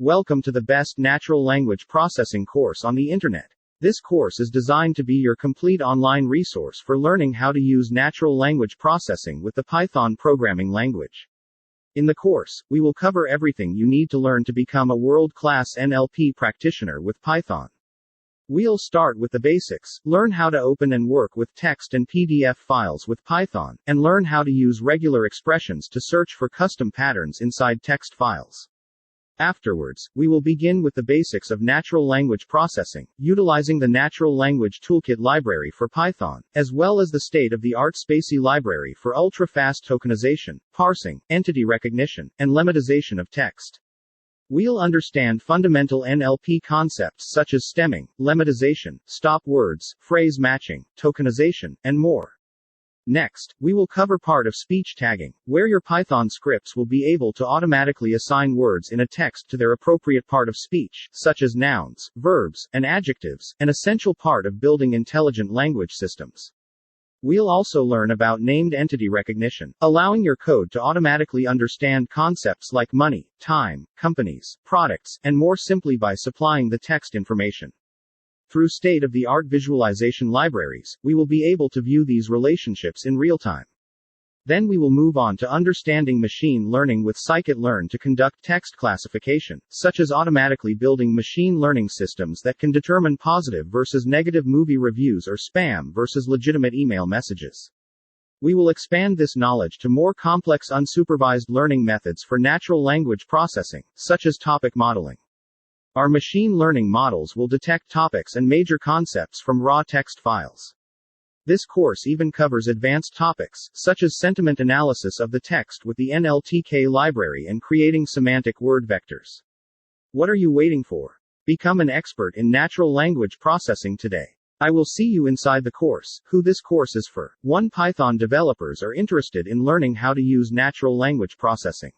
Welcome to the best natural language processing course on the internet. This course is designed to be your complete online resource for learning how to use natural language processing with the Python programming language. In the course, we will cover everything you need to learn to become a world-class NLP practitioner with Python. We'll start with the basics, learn how to open and work with text and PDF files with Python, and learn how to use regular expressions to search for custom patterns inside text files. Afterwards, we will begin with the basics of natural language processing, utilizing the Natural Language Toolkit library for Python, as well as the state-of-the-art Spacy library for ultra-fast tokenization, parsing, entity recognition, and lemmatization of text. We'll understand fundamental NLP concepts such as stemming, lemmatization, stop words, phrase matching, tokenization, and more. Next, we will cover part of speech tagging, where your Python scripts will be able to automatically assign words in a text to their appropriate part of speech, such as nouns, verbs, and adjectives, an essential part of building intelligent language systems. We'll also learn about named entity recognition, allowing your code to automatically understand concepts like money, time, companies, products, and more simply by supplying the text information. Through state-of-the-art visualization libraries, we will be able to view these relationships in real time. Then we will move on to understanding machine learning with scikit-learn to conduct text classification, such as automatically building machine learning systems that can determine positive versus negative movie reviews or spam versus legitimate email messages. We will expand this knowledge to more complex unsupervised learning methods for natural language processing, such as topic modeling. Our machine learning models will detect topics and major concepts from raw text files. This course even covers advanced topics, such as sentiment analysis of the text with the NLTK library and creating semantic word vectors. What are you waiting for? Become an expert in natural language processing today. I will see you inside the course. Who this course is for? 1. Python developers are interested in learning how to use natural language processing.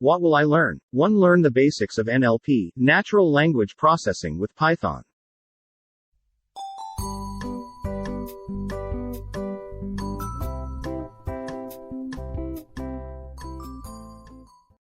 What will I learn? 1. Learn the basics of NLP, natural language processing with Python.